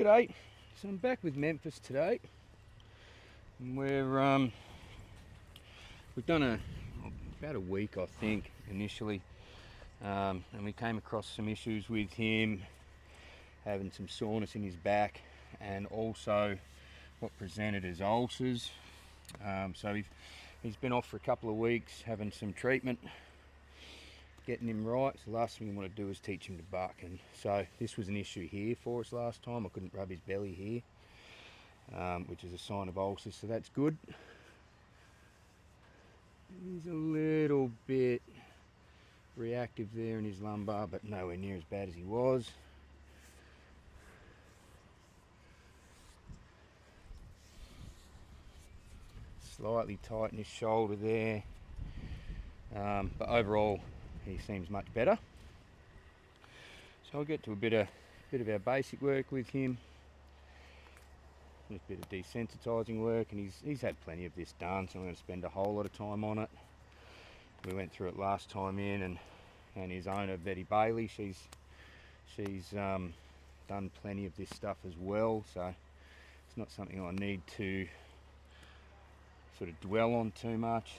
G'day, so I'm back with Memphis today, and we've done about a week I think initially, and we came across some issues with him having some soreness in his back and also what presented as ulcers. So he's been off for a couple of weeks having some treatment, getting him right. So the last thing we want to do is teach him to buck, and so this was an issue here for us last time. I couldn't rub his belly here, which is a sign of ulcers, so that's good. He's a little bit reactive there in his lumbar, but nowhere near as bad as he was. Slightly tight in his shoulder there, but overall he seems much better. So I'll get to a bit of our basic work with him. Just a bit of desensitising work, and he's had plenty of this done, so I'm going to spend a whole lot of time on it. We went through it last time in, and his owner Betty Bailey, she's done plenty of this stuff as well, so it's not something I need to sort of dwell on too much,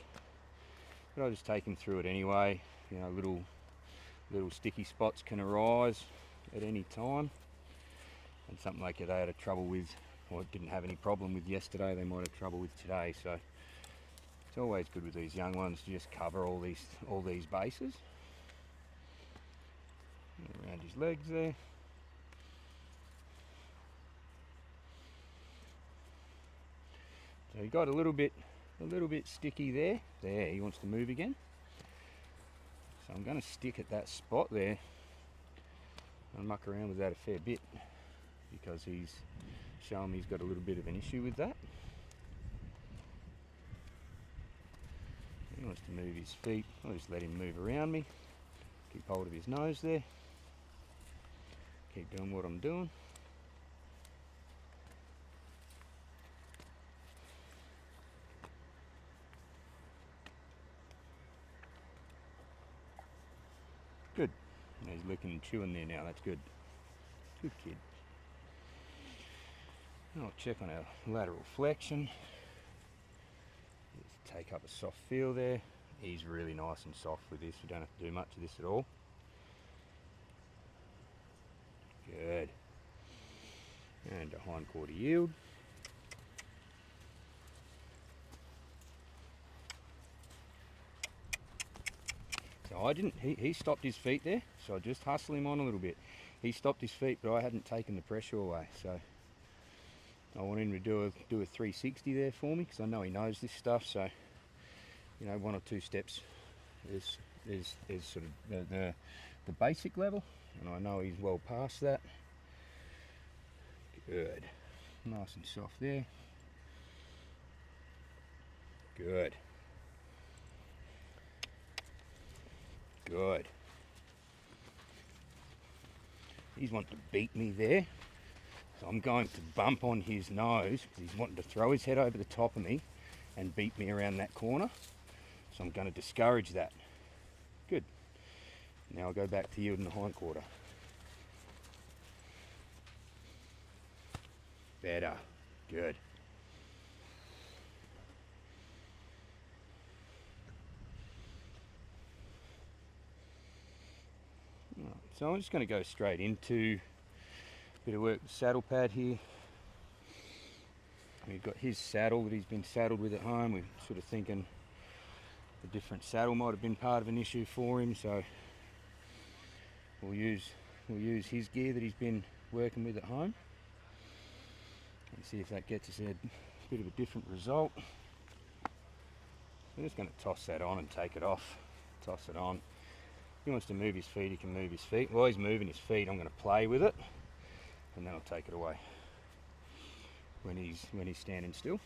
but I'll just take him through it anyway. You know, little sticky spots can arise at any time, and something like they had a trouble with, or didn't have any problem with yesterday, they might have trouble with today. So it's always good with these young ones to just cover all these bases. Around his legs there. So he got a little bit sticky there. There, he wants to move again. So I'm going to stick at that spot there and muck around with that a fair bit, because he's shown me he's got a little bit of an issue with that. He wants to move his feet. I'll just let him move around me. Keep hold of his nose there. Keep doing what I'm doing. Good. He's licking and chewing there now. That's good. Good kid. I'll check on our lateral flexion. Just take up a soft feel there. He's really nice and soft with this. You don't have to do much of this at all. Good. And a hind quarter yield. So he stopped his feet there, so I just hustle him on a little bit. He stopped his feet, but I hadn't taken the pressure away, so I want him to do a 360 there for me, because I know he knows this stuff. So, you know, 1 or 2 steps is sort of the basic level, and I know he's well past that. Good. Nice and soft there. Good. Good. He's wanting to beat me there, so I'm going to bump on his nose, because he's wanting to throw his head over the top of me and beat me around that corner. So I'm going to discourage that. Good. Now I'll go back to yielding the hind quarter. Better. Good. So I'm just going to go straight into a bit of work with saddle pad here. We've got his saddle that he's been saddled with at home. We're sort of thinking a different saddle might have been part of an issue for him, so we'll use his gear that he's been working with at home and see if that gets us a bit of a different result. I'm just going to toss that on and take it off. Toss it on. If he wants to move his feet, he can move his feet. While he's moving his feet, I'm going to play with it, and then I'll take it away when he's standing still.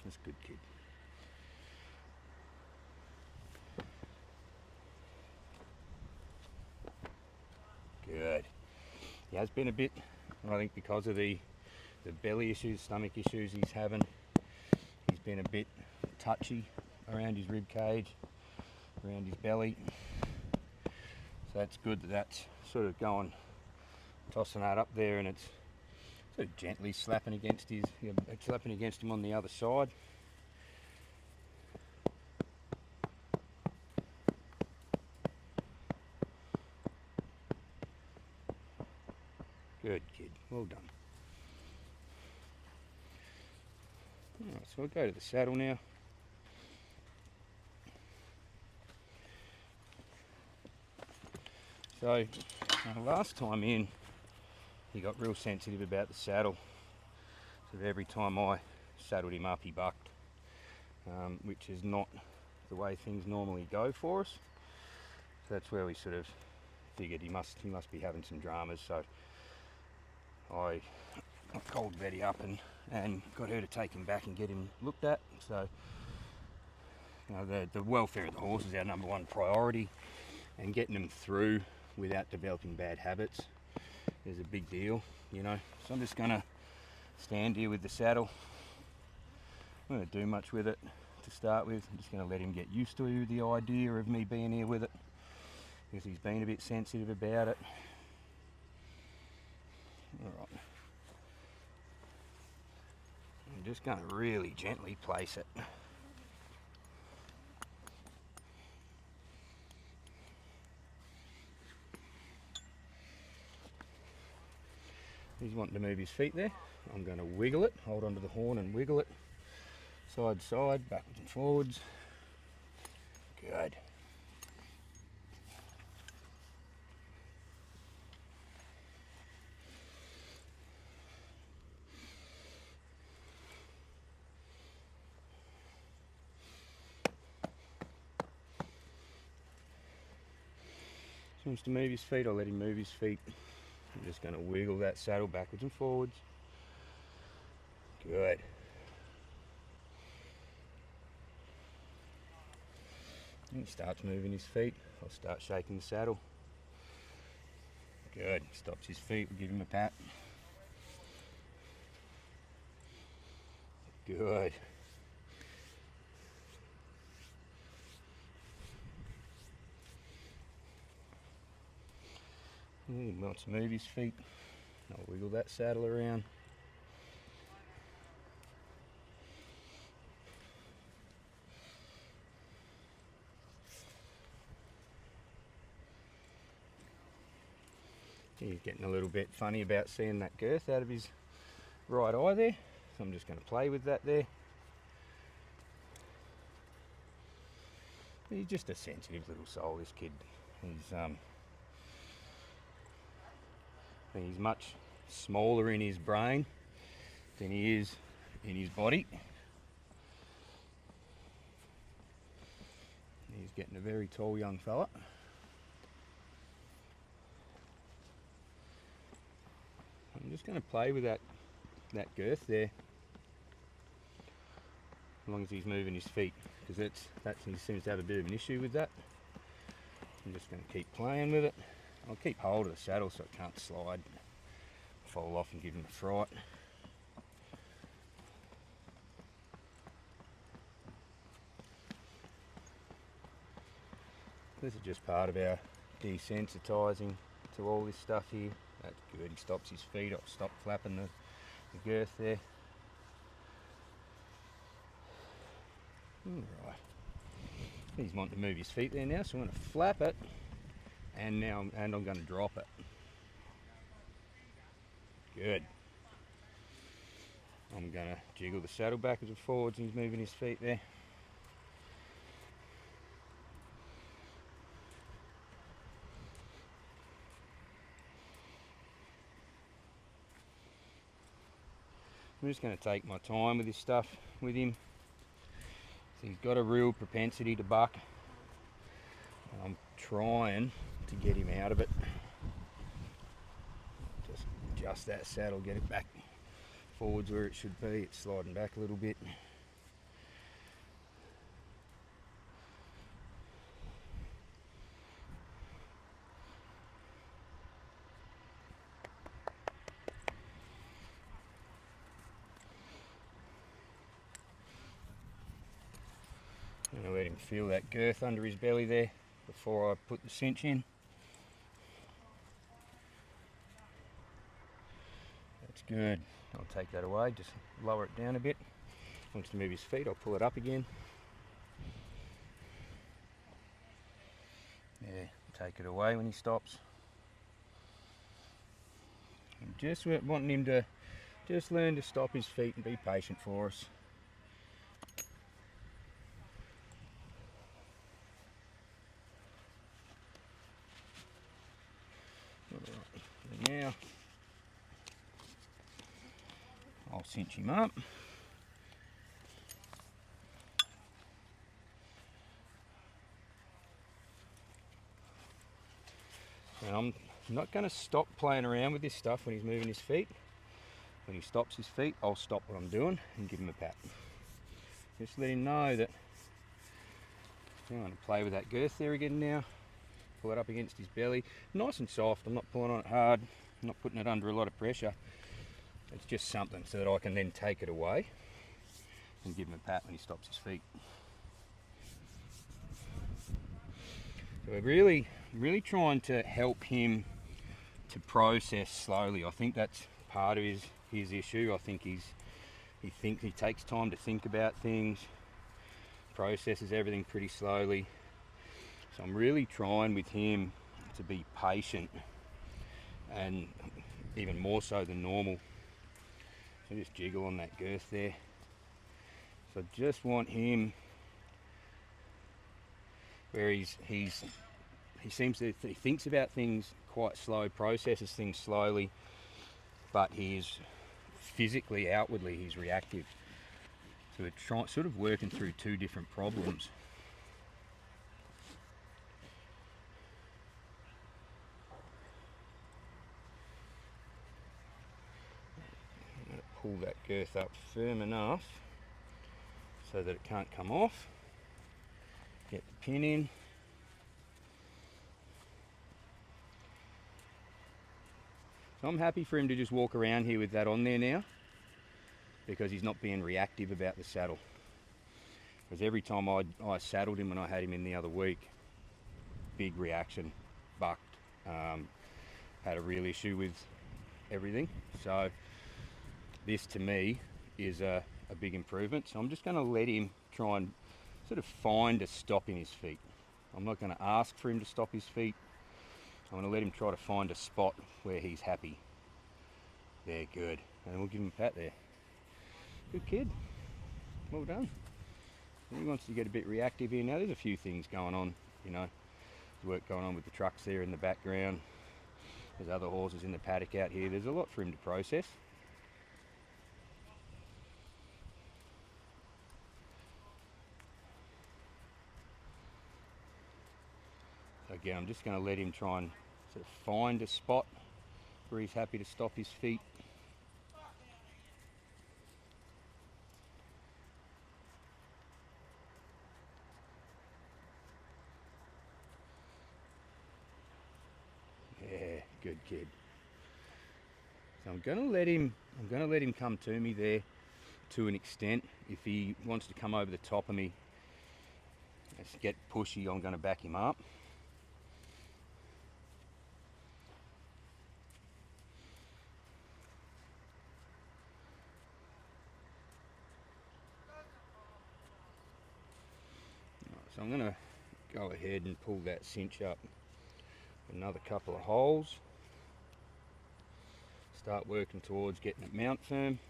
That's a good kid. Good. He has been a bit, I think, because of the belly issues, stomach issues he's having, he's been a bit touchy around his rib cage, around his belly. So that's good that that's sort of going tossing that up there, and it's sort of gently slapping against slapping against him on the other side. Good kid, well done. Alright, so we'll go to the saddle now. So last time in, he got real sensitive about the saddle. So every time I saddled him up, he bucked, which is not the way things normally go for us. So that's where we sort of figured he must be having some dramas. So I called Betty up and got her to take him back and get him looked at. So the welfare of the horse is our number one priority, and getting them through without developing bad habits is a big deal, you know. So I'm just going to stand here with the saddle. I'm not going to do much with it to start with. I'm just going to let him get used to the idea of me being here with it, because he's been a bit sensitive about it. Alright. I'm just going to really gently place it. He's wanting to move his feet there. I'm going to wiggle it, hold onto the horn and wiggle it. Side to side, backwards and forwards. Good. If he wants to move his feet, I'll let him move his feet. I'm just going to wiggle that saddle backwards and forwards. Good. When he starts moving his feet, I'll start shaking the saddle. Good. Stops his feet, we'll give him a pat. Good. He wants to move his feet. I'll wiggle that saddle around. He's getting a little bit funny about seeing that girth out of his right eye there, so I'm just going to play with that there. He's just a sensitive little soul, this kid. He's much smaller in his brain than he is in his body. He's getting a very tall young fella. I'm just going to play with that girth there, as long as he's moving his feet, because he seems to have a bit of an issue with that. I'm just going to keep playing with it. I'll keep hold of the saddle so it can't slide, fall off and give him a fright. This is just part of our desensitising to all this stuff here. That's good. He stops his feet. I'll stop flapping the girth there. Alright. He's wanting to move his feet there now, so I'm going to flap it, and I'm going to drop it. Good. I'm going to jiggle the saddle backwards and forwards, and he's moving his feet there. I'm just going to take my time with this stuff with him. So he's got a real propensity to buck. I'm trying to get him out of it. Just adjust that saddle, get it back forwards where it should be. It's sliding back a little bit. I'm going to let him feel that girth under his belly there before I put the cinch in. good. I'll take that away, just lower it down a bit. Wants to move his feet, I'll pull it up again. Yeah, take it away when he stops. I'm just wanting him to just learn to stop his feet and be patient for us. Right. Now, I'll cinch him up. And I'm not going to stop playing around with this stuff when he's moving his feet. When he stops his feet, I'll stop what I'm doing and give him a pat. Just let him know that I'm going to play with that girth there again now. Pull it up against his belly. Nice and soft, I'm not pulling on it hard. I'm not putting it under a lot of pressure. It's just something so that I can then take it away and give him a pat when he stops his feet. So we're really trying to help him to process slowly. I think that's part of his issue. I think he thinks he takes time to think about things, processes everything pretty slowly. So I'm really trying with him to be patient, and even more so than normal. So just jiggle on that girth there. So I just want him where he seems to he thinks about things quite slow, processes things slowly, but he is physically, outwardly, he's reactive. So we're sort of working through two different problems. I'm going to pull that girth up firm enough so that it can't come off. Get the pin in. So I'm happy for him to just walk around here with that on there now, because he's not being reactive about the saddle. Because every time I saddled him when I had him in the other week, big reaction, bucked, had a real issue with everything. So this to me is a big improvement. So I'm just going to let him try and sort of find a stop in his feet. I'm not going to ask for him to stop his feet. I'm going to let him try to find a spot where he's happy. There, good. And we'll give him a pat there. Good kid. Well done. He wants to get a bit reactive here now. There's a few things going on, you know. There's work going on with the trucks there in the background. There's other horses in the paddock out here. There's a lot for him to process. Again, I'm just going to let him try and sort of find a spot where he's happy to stop his feet. Yeah, good kid. So I'm going to let him come to me there to an extent. If he wants to come over the top of me, let's get pushy, I'm going to back him up. So I'm going to go ahead and pull that cinch up another couple of holes. Start working towards getting it mount firm.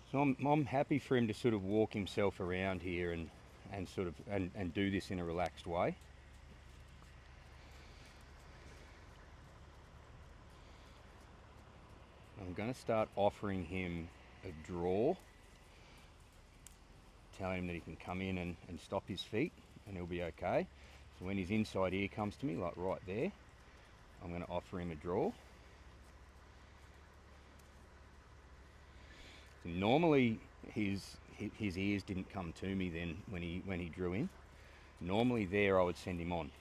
So I'm happy for him to sort of walk himself around here and sort of and do this in a relaxed way. I'm going to start offering him a draw, telling him that he can come in and stop his feet and he'll be okay. So when his inside ear comes to me, like right there, I'm going to offer him a draw. So normally his ears didn't come to me then when he drew in. Normally there I would send him on,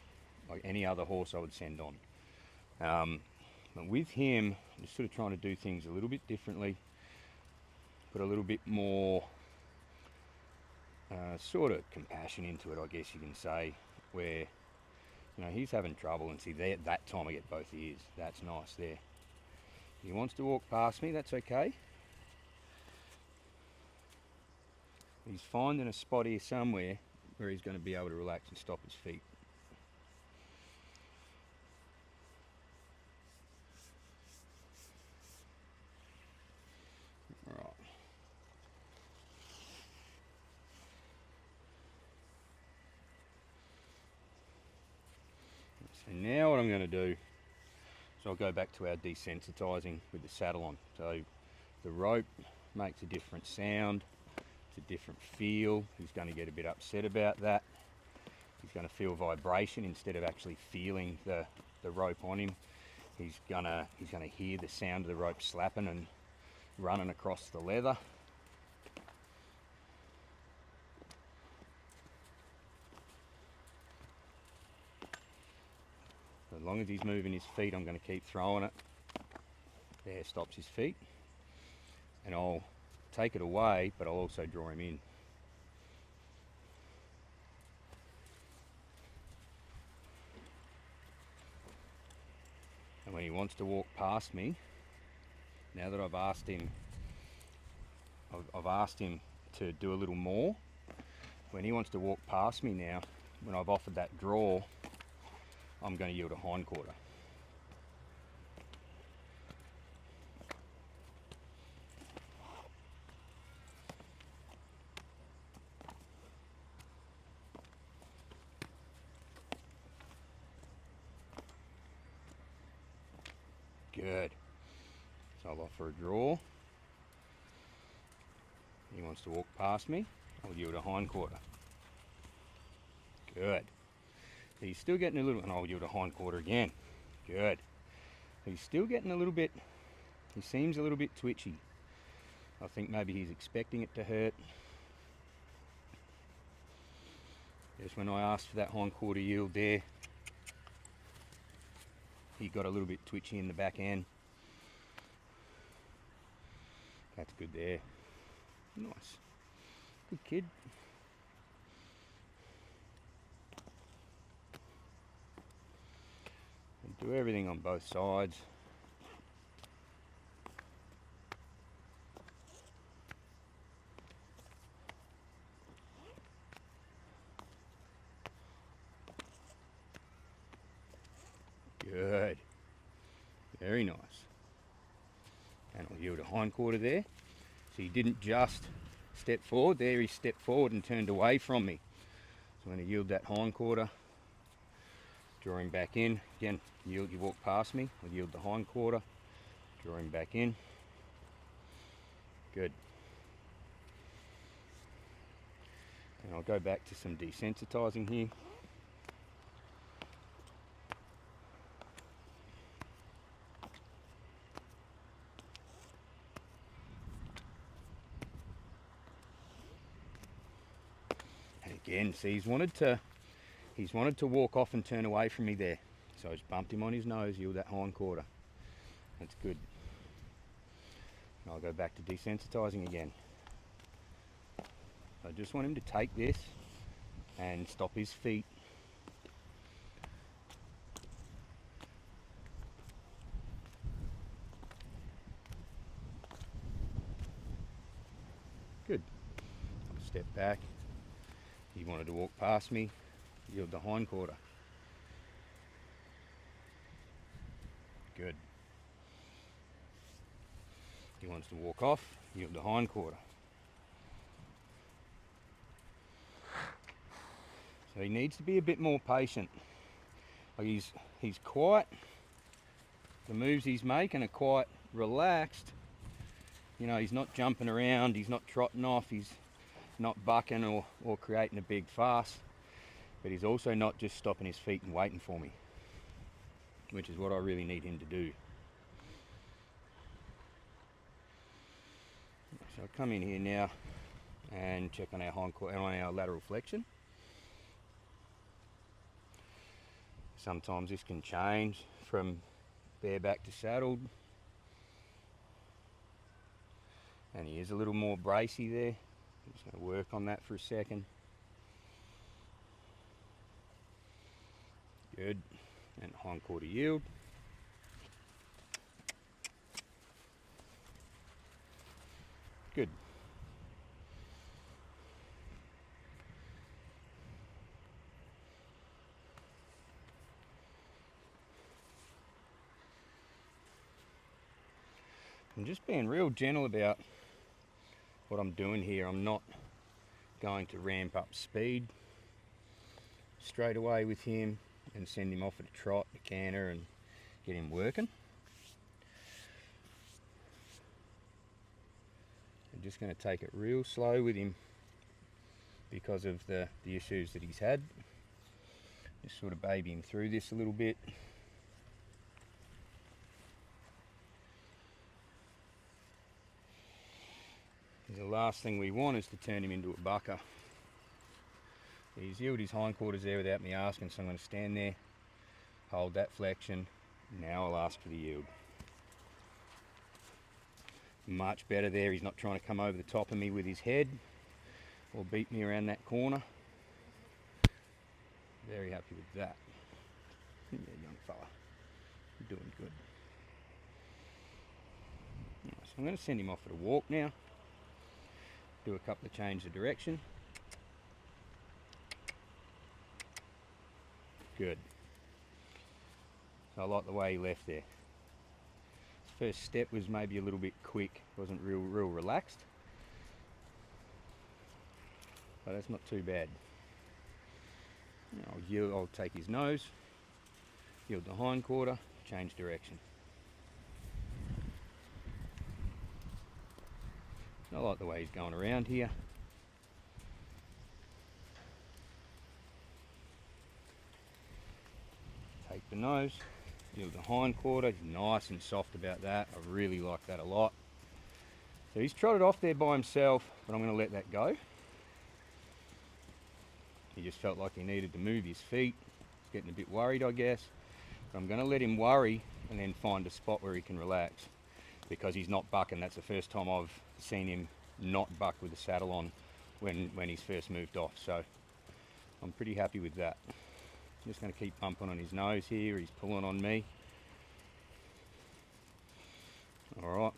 like any other horse I would send on. But with him, I'm just sort of trying to do things a little bit differently. put a little bit more sort of compassion into it, I guess you can say, where, you know, he's having trouble, and see there, that time I get both ears. That's nice there. He wants to walk past me, that's okay. He's finding a spot here somewhere where he's going to be able to relax and stop his feet. All right. So now what I'm going to do is I'll go back to our desensitizing with the saddle on. So the rope makes a different sound, it's a different feel. He's going to get a bit upset about that. He's going to feel vibration instead of actually feeling the rope on him. He's gonna hear the sound of the rope slapping and running across the leather. As long as he's moving his feet, I'm going to keep throwing it. There, stops his feet. And I'll take it away, but I'll also draw him in. And when he wants to walk past me, now that I've asked him to do a little more, when he wants to walk past me now, when I've offered that draw, I'm going to yield a hindquarter. Good. So I'll offer a draw. He wants to walk past me, I'll yield a hindquarter. Good. He's still getting a little, and I'll yield a hindquarter again. Good. He's still getting a little bit, he seems a little bit twitchy. I think maybe he's expecting it to hurt. Just when I asked for that hindquarter yield there, he got a little bit twitchy in the back end. That's good there. Nice. Good kid. And do everything on both sides. Good. Very nice. And I'll yield a hindquarter there. So he didn't just step forward there, he stepped forward and turned away from me. So I'm going to yield that hindquarter, draw him back in. Again, you walk past me, I'll yield the hindquarter, draw him back in. Good. And I'll go back to some desensitizing here. Again, see, he's wanted to walk off and turn away from me there. So I just bumped him on his nose, yield that hindquarter. That's good. And I'll go back to desensitizing again. I just want him to take this and stop his feet. Good. I'll step back. He wanted to walk past me, yield the hindquarter. Good. He wants to walk off, yield the hindquarter. So he needs to be a bit more patient. Like he's quite, the moves he's making are quite relaxed. You know, he's not jumping around, he's not trotting off, he's not bucking or creating a big fuss, but he's also not just stopping his feet and waiting for me, which is what I really need him to do. So I'll come in here now and check on our hindquarter, on our lateral flexion. Sometimes this can change from bareback to saddled. And he is a little more bracy there. I'm just going to work on that for a second. Good. And hindquarter yield. Good. I'm just being real gentle about what I'm doing here. I'm not going to ramp up speed straight away with him and send him off at a trot, a canter, and get him working. I'm just going to take it real slow with him because of the issues that he's had. Just sort of baby him through this a little bit. The last thing we want is to turn him into a bucker. He's yielded his hindquarters there without me asking, so I'm going to stand there, hold that flexion. Now I'll ask for the yield. Much better there. He's not trying to come over the top of me with his head or beat me around that corner. Very happy with that. Yeah, young fella. You're doing good. So I'm going to send him off at a walk now. Do a couple of changes of direction. Good. So I like the way he left there. His first step was maybe a little bit quick. Wasn't real relaxed. But that's not too bad. I'll take his nose, yield the hindquarter, change direction. I like the way he's going around here. Take the nose, yield the hindquarter. He's nice and soft about that. I really like that a lot. So he's trotted off there by himself, but I'm going to let that go. He just felt like he needed to move his feet. He's getting a bit worried, I guess. But I'm going to let him worry and then find a spot where he can relax, because he's not bucking. That's the first time I've seen him not buck with the saddle on when he's first moved off. So I'm pretty happy with that. I'm just going to keep bumping on his nose here. He's pulling on me. All right.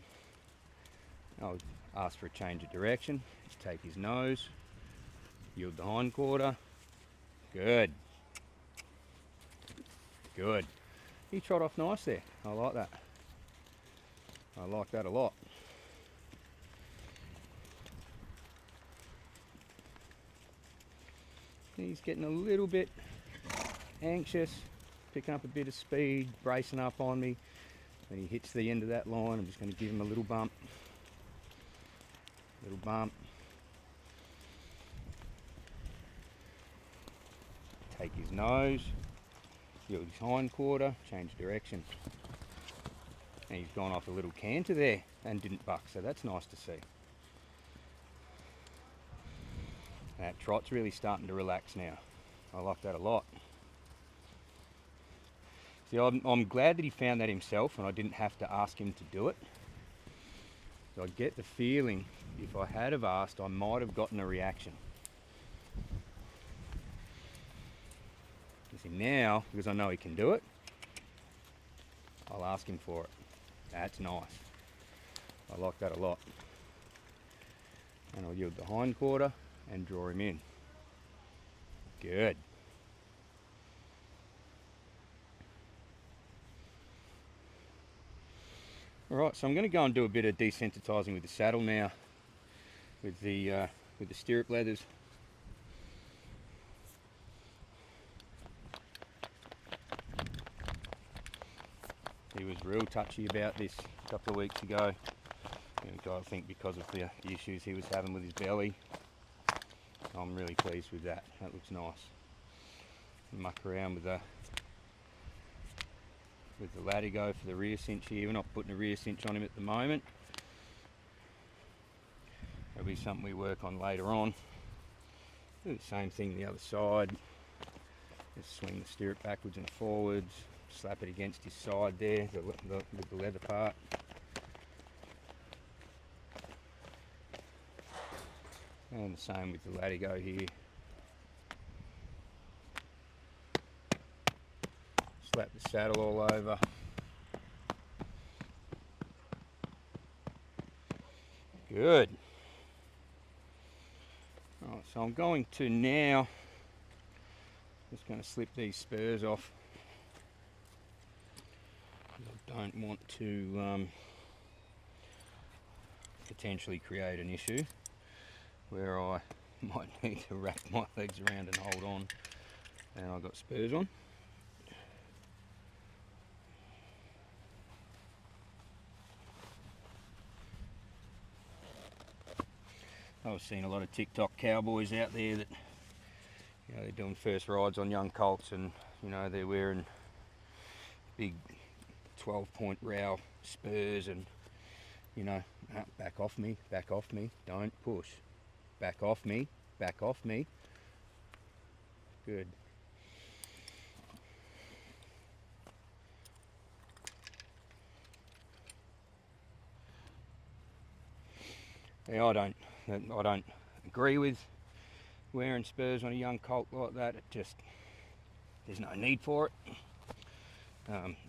I'll ask for a change of direction. Just take his nose, yield the hindquarter. Good. Good. He trot off nice there. I like that. I like that a lot. He's getting a little bit anxious, picking up a bit of speed, bracing up on me. When he hits the end of that line, I'm just going to give him a little bump. Little bump. Take his nose, yield his hindquarter, change direction. And he's gone off a little canter there and didn't buck, so that's nice to see. That trot's really starting to relax now. I like that a lot. See, I'm glad that he found that himself and I didn't have to ask him to do it. So I get the feeling if I had have asked, I might have gotten a reaction. You see, now, because I know he can do it, I'll ask him for it. That's nice. I like that a lot. And I'll yield the hindquarter and draw him in. Good. Alright, so I'm going to go and do a bit of desensitizing with the saddle now, with the stirrup leathers. He was real touchy about this a couple of weeks ago. I think because of the issues he was having with his belly. I'm really pleased with that. That looks nice. Muck around with the latigo for the rear cinch here. We're not putting a rear cinch on him at the moment. That'll be something we work on later on. Do the same thing the other side. Just swing the stirrup backwards and forwards. Slap it against his side there, with the leather part. And the same with the latigo here. Slap the saddle all over. Good. Right, so I'm going to now, just going to slip these spurs off. I don't want to potentially create an issue where I might need to wrap my legs around and hold on, and I've got spurs on. I was seeing a lot of TikTok cowboys out there that, you know, they're doing first rides on young colts, and you know, they're wearing big 12-point row spurs, and you know, back off me, don't push, back off me, good. Yeah, I don't agree with wearing spurs on a young colt like that. It just, there's no need for it.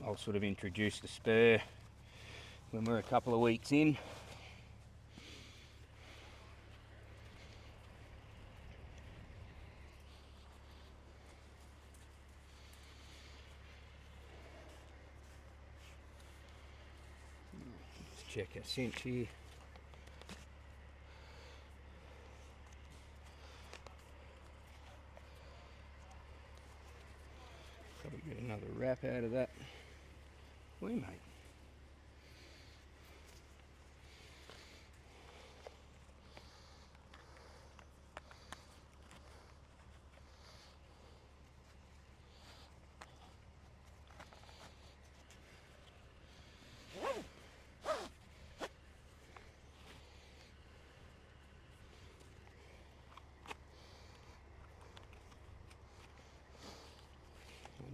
I'll sort of introduce the spur when we're a couple of weeks in. Let's check our cinch here. Probably get another wrap out of that. We mate.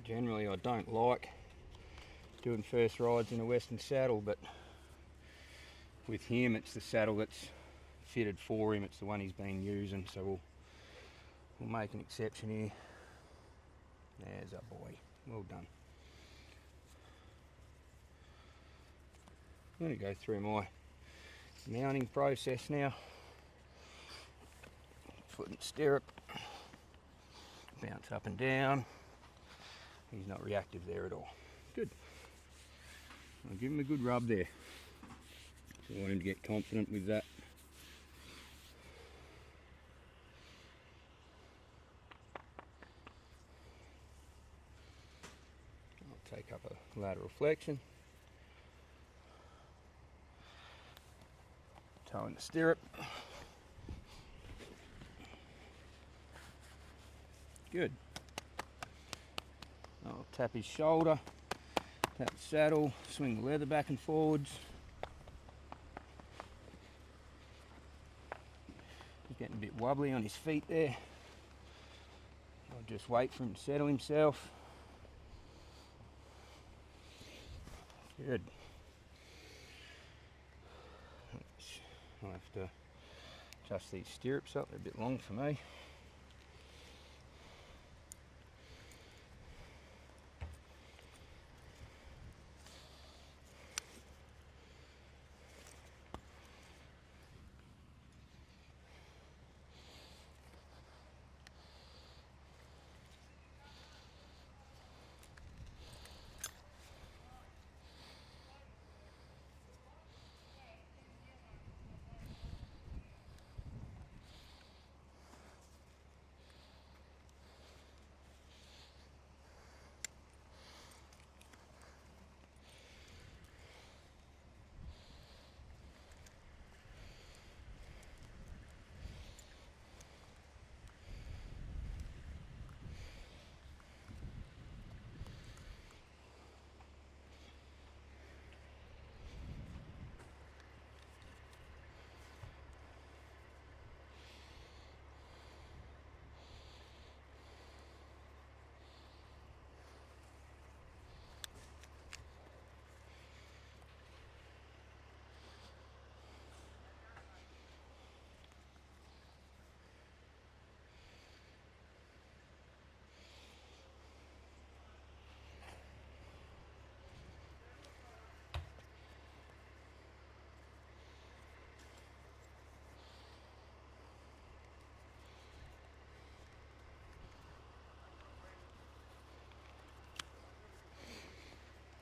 Generally, I don't like doing first rides in a Western saddle, but with him, it's the saddle that's fitted for him. It's the one he's been using, so we'll make an exception here. There's our boy. Well done. I'm going to go through my mounting process now. Foot and stirrup. Bounce up and down. He's not reactive there at all. Good. I'll give him a good rub there. So I want him to get confident with that. I'll take up a lateral flexion. Toe in the stirrup. Good. I'll tap his shoulder, tap the saddle, swing the leather back and forwards. He's getting a bit wobbly on his feet there. I'll just wait for him to settle himself. Good. I'll have to adjust these stirrups up, they're a bit long for me.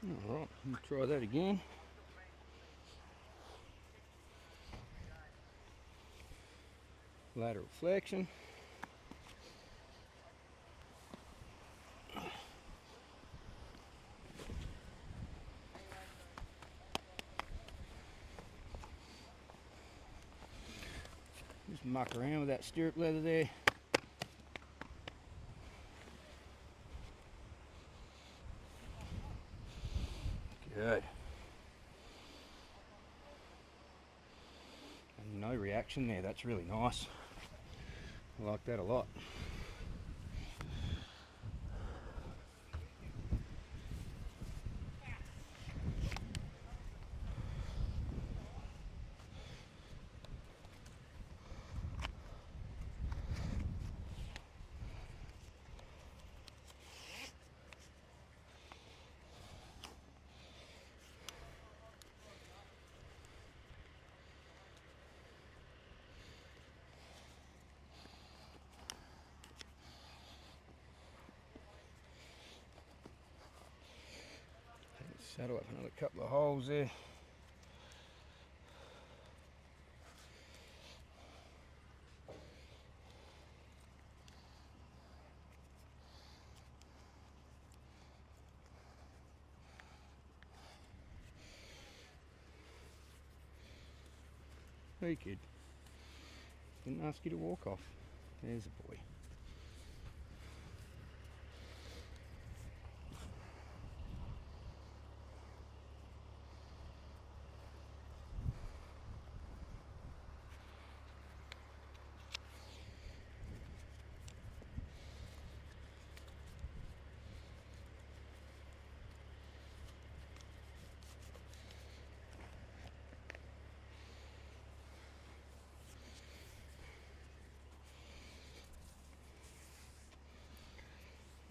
Alright, we'll try that again. Lateral flexion. Just muck around with that stirrup leather there. Good. And no reaction there, that's really nice. I like that a lot. Saddle up another couple of holes there. Hey kid, didn't ask you to walk off. There's a boy.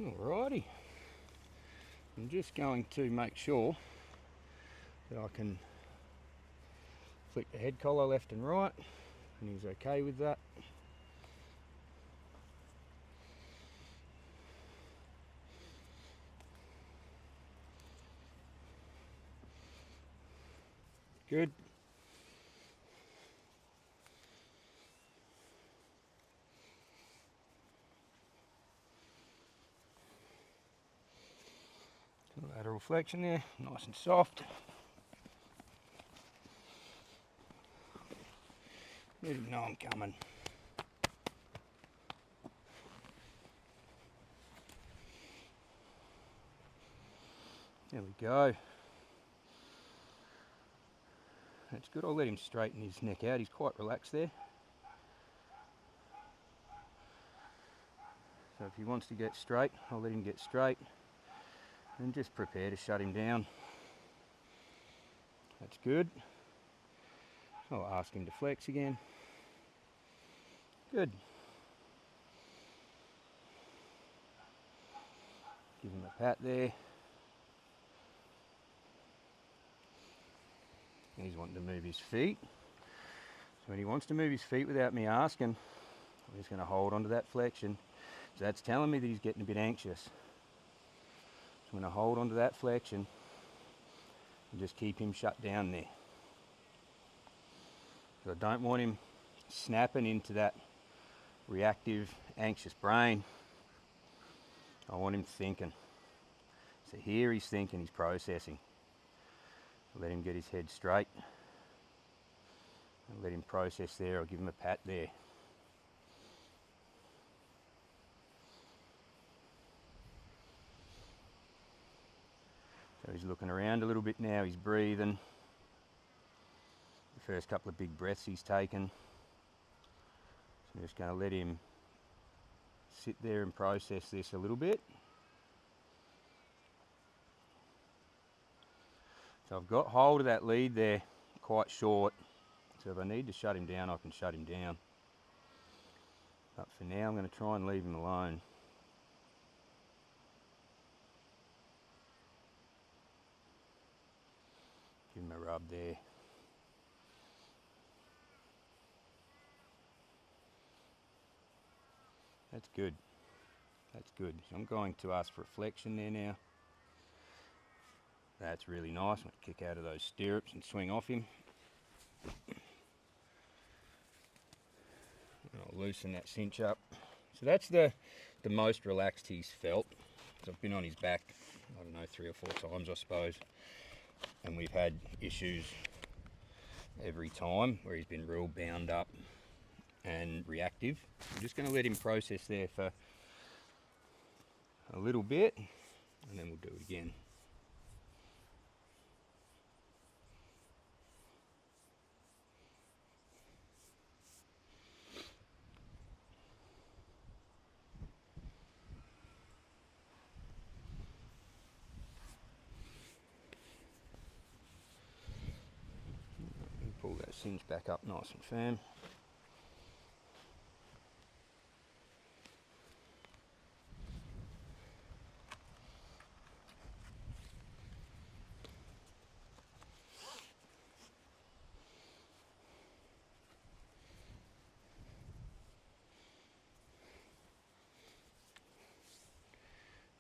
Alrighty, I'm just going to make sure that I can flick the head collar left and right, and he's okay with that. Good. Lateral flexion there, nice and soft. Let him know I'm coming. There we go. That's good. I'll let him straighten his neck out. He's quite relaxed there. So if he wants to get straight, I'll let him get straight and just prepare to shut him down. That's good. I'll ask him to flex again. Good. Give him a pat there. He's wanting to move his feet. So when he wants to move his feet without me asking, I'm just going to hold onto that flexion. So that's telling me that he's getting a bit anxious. So I'm going to hold onto that flexion and just keep him shut down there. So I don't want him snapping into that reactive, anxious brain. I want him thinking. So here he's thinking, he's processing. Let him get his head straight. And let him process there. I'll give him a pat there. So he's looking around a little bit now, he's breathing. The first couple of big breaths he's taken. So I'm just going to let him sit there and process this a little bit. So I've got hold of that lead there quite short. So if I need to shut him down, I can shut him down. But for now, I'm going to try and leave him alone. Give him a rub there. That's good. That's good. So I'm going to ask for a flexion there now. That's really nice. I'm going to kick out of those stirrups and swing off him. And I'll loosen that cinch up. So that's the most relaxed he's felt. So I've been on his back, I don't know, 3 or 4 times I suppose. And we've had issues every time where he's been real bound up and reactive. I'm just going to let him process there for a little bit and then we'll do it again. Pull that cinch back up nice and firm.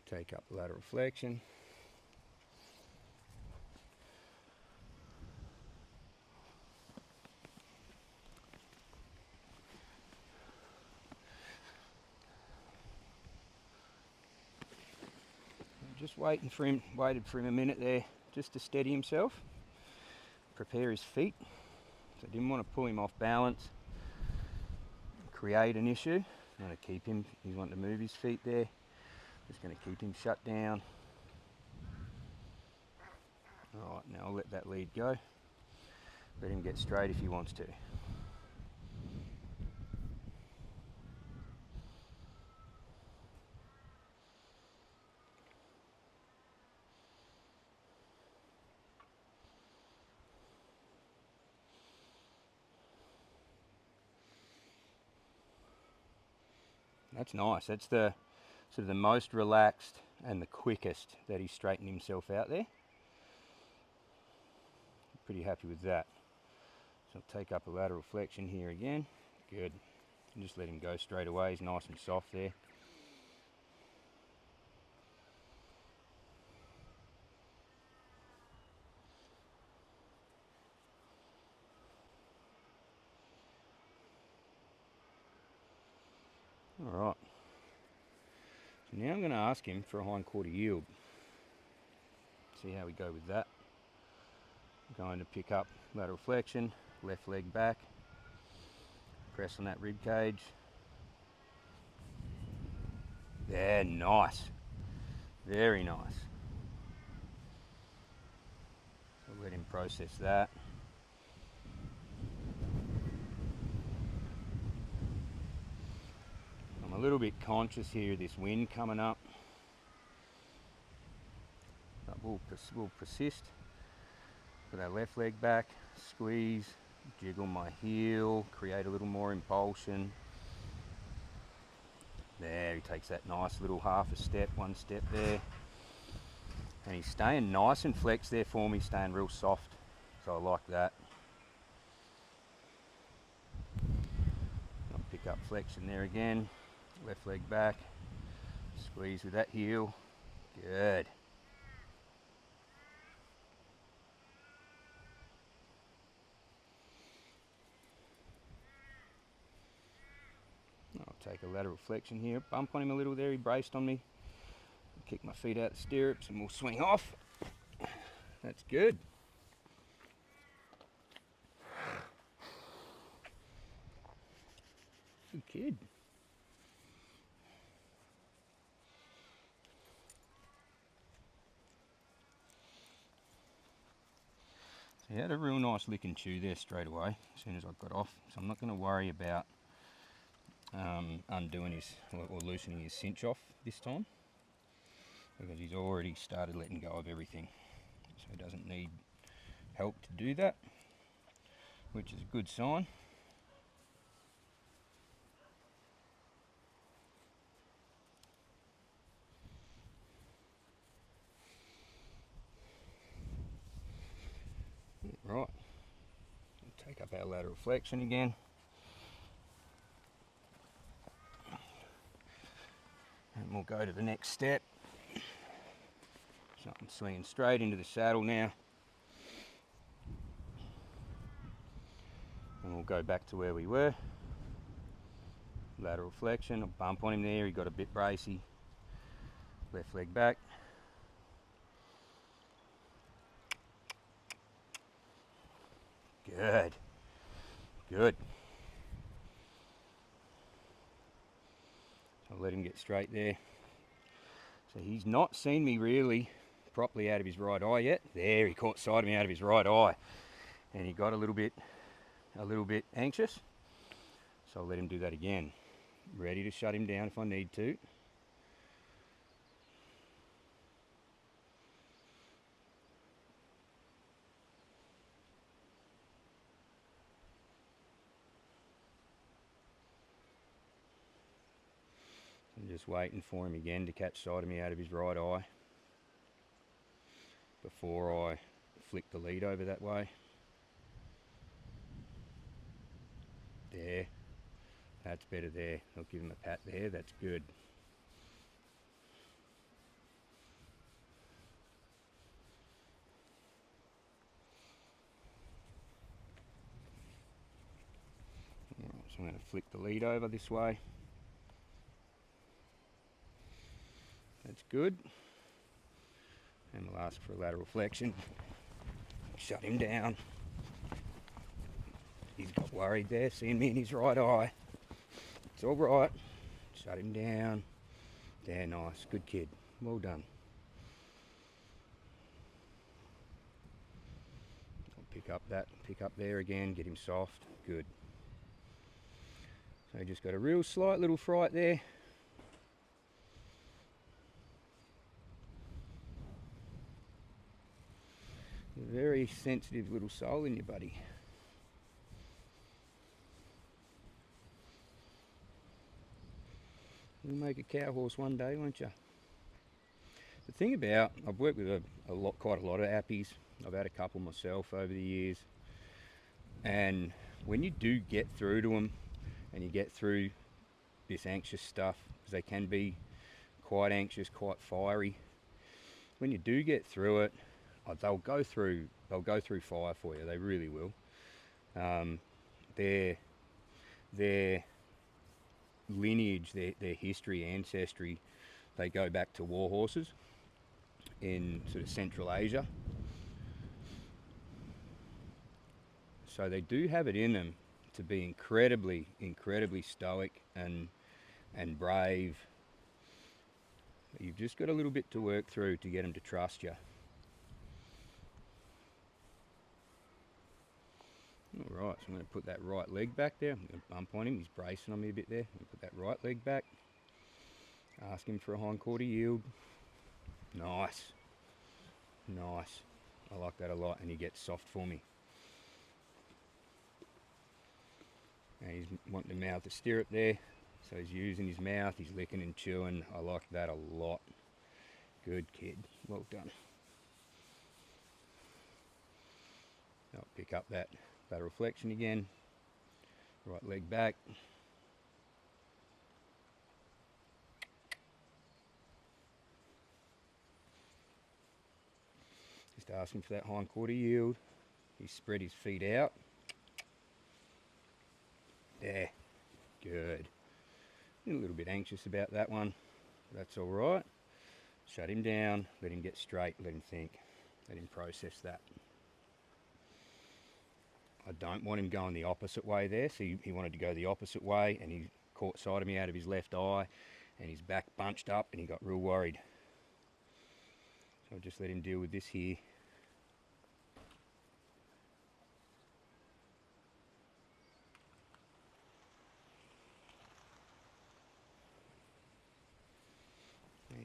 Take up the lateral flexion. Just waited for him a minute there just to steady himself, prepare his feet. So I didn't want to pull him off balance, create an issue. I'm going to keep him, he's wanting to move his feet there. Just going to keep him shut down. Alright, now I'll let that lead go. Let him get straight if he wants to. That's nice. That's the sort of the most relaxed and the quickest that he's straightened himself out there. Pretty happy with that. So I'll take up a lateral flexion here again. Good. And just let him go straight away. He's nice and soft there. Alright. So now I'm going to ask him for a hind quarter yield. See how we go with that. I'm going to pick up lateral flexion, left leg back, press on that rib cage. Yeah, nice. Very nice. So let him process that. I'm a little bit conscious here of this wind coming up. But we'll persist. Put that left leg back, squeeze, jiggle my heel, create a little more impulsion. There, he takes that nice little half a step, 1 step there. And he's staying nice and flexed there for me, staying real soft. So I like that. I'll pick up flexion there again. Left leg back. Squeeze with that heel. Good. I'll take a lateral flexion here. Bump on him a little there. He braced on me. Kick my feet out the stirrups and we'll swing off. That's good. Good kid. So he had a real nice lick and chew there straight away as soon as I got off. So I'm not going to worry about undoing his or loosening his cinch off this time, because he's already started letting go of everything. So he doesn't need help to do that, which is a good sign. Right, take up our lateral flexion again. And we'll go to the next step. So So I'm swinging straight into the saddle now. And we'll go back to where we were. Lateral flexion, I'll bump on him there, he got a bit bracy. Left leg back. Good. Good. I'll let him get straight there. So he's not seen me really properly out of his right eye yet. There, he caught sight of me out of his right eye. And he got a little bit anxious. So I'll let him do that again. Ready to shut him down if I need to. I'm just waiting for him again to catch sight of me out of his right eye before I flick the lead over that way. There, that's better there. I'll give him a pat there, that's good. Alright, so I'm going to flick the lead over this way. That's good. And we'll ask for a lateral flexion. Shut him down. He's got worried there, seeing me in his right eye. It's all right. Shut him down. There, nice. Good kid. Well done. I'll pick up there again, get him soft. Good. So just got a real slight little fright there. A very sensitive little soul in you, buddy. You'll make a cow horse one day, won't you? The thing about, I've worked with quite a lot of appies. I've had a couple myself over the years. And when you do get through to them, and you get through this anxious stuff, because they can be quite anxious, quite fiery. When you do get through it, they'll go through fire for you. They really will. Their lineage, their history, ancestry, they go back to war horses in sort of Central Asia. So they do have it in them to be incredibly stoic and brave. You've just got a little bit to work through to get them to trust you. Alright, so I'm going to put that right leg back there. I'm going to bump on him, he's bracing on me a bit there. I'm going to put that right leg back. Ask him for a hind quarter yield. Nice. Nice. I like that a lot, and he gets soft for me. And he's wanting to mouth the stirrup there. So he's using his mouth, he's licking and chewing. I like that a lot. Good kid. Well done. I'll pick up that lateral flexion again. Right leg back. Just asking for that hind quarter yield. He's spread his feet out. There. Good. A little bit anxious about that one. That's all right. Shut him down. Let him get straight. Let him think. Let him process that. I don't want him going the opposite way there. So he wanted to go the opposite way, and he caught sight of me out of his left eye, and his back bunched up, and he got real worried. So I'll just let him deal with this here.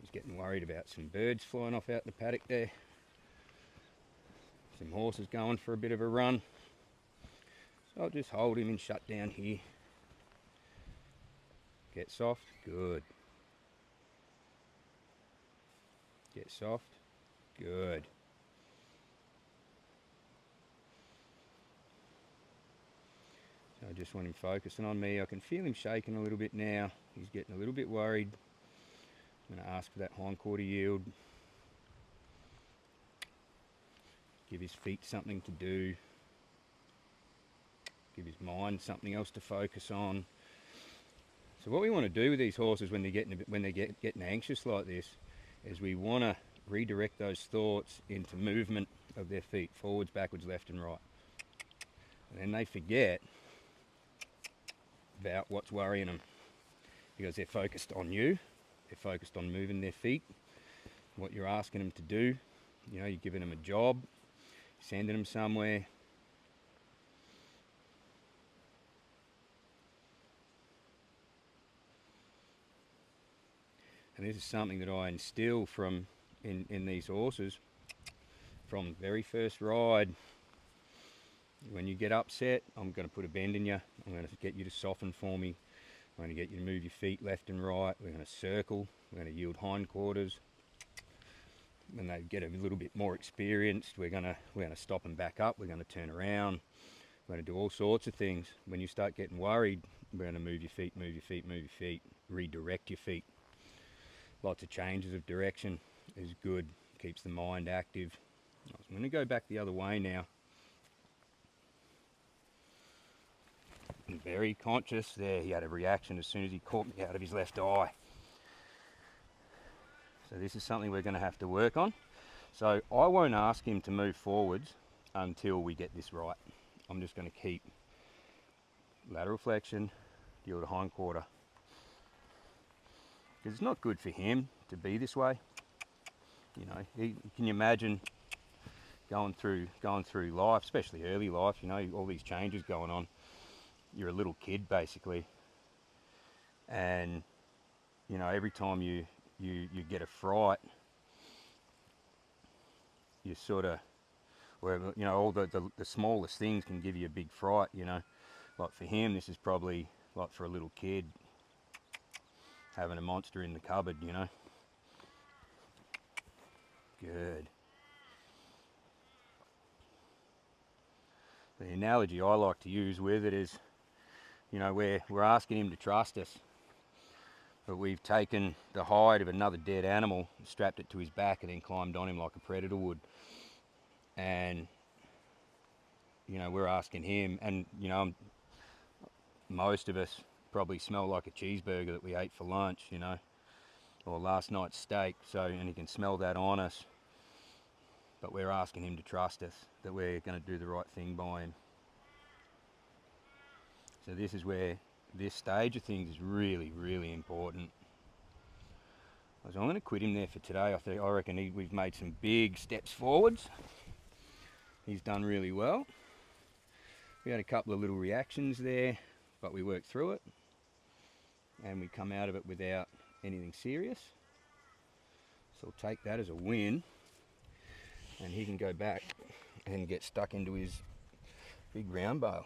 He's getting worried about some birds flying off out the paddock there. Some horses going for a bit of a run. So I'll just hold him and shut down here. Get soft, good. Get soft, good. So I just want him focusing on me. I can feel him shaking a little bit now. He's getting a little bit worried. I'm going to ask for that hind quarter yield. give his feet something to do, give his mind something else to focus on. So what we want to do with these horses when they're getting anxious like this is we want to redirect those thoughts into movement of their feet, forwards, backwards, left and right. And then they forget about what's worrying them because they're focused on you, they're focused on moving their feet, what you're asking them to do. You know, you're giving them a job, sending them somewhere. And this is something that I instill in these horses from the very first ride. When you get upset, I'm going to put a bend in you. I'm going to get you to soften for me. I'm going to get you to move your feet left and right. We're going to circle. We're going to yield hindquarters. When they get a little bit more experienced, we're going to stop them back up. We're going to turn around. We're going to do all sorts of things. When you start getting worried, we're going to move your feet, move your feet, move your feet, redirect your feet. Lots of changes of direction is good, keeps the mind active. I'm going to go back the other way now. I'm very conscious there. He had a reaction as soon as he caught me out of his left eye. So this is something we're going to have to work on. So I won't ask him to move forwards until we get this right. I'm just going to keep lateral flexion, yield a hindquarter. Because it's not good for him to be this way. You know, can you imagine going through life, especially early life, you know, all these changes going on. You're a little kid basically. And, you know, every time you get a fright, you sort of, where, you know, all the smallest things can give you a big fright, you know. Like for him, this is probably like for a little kid having a monster in the cupboard, you know. Good. The analogy I like to use with it is, you know, we're asking him to trust us, but we've taken the hide of another dead animal, strapped it to his back and then climbed on him like a predator would. And, you know, we're asking him, and, you know, most of us probably smell like a cheeseburger that we ate for lunch, you know, or last night's steak, so, and he can smell that on us. But we're asking him to trust us, that we're going to do the right thing by him. So this is where this stage of things is really, really important. So I'm going to quit him there for today. I reckon we've made some big steps forwards. He's done really well. We had a couple of little reactions there, but we worked through it. And we come out of it without anything serious. So I'll take that as a win. And he can go back and get stuck into his big round bale.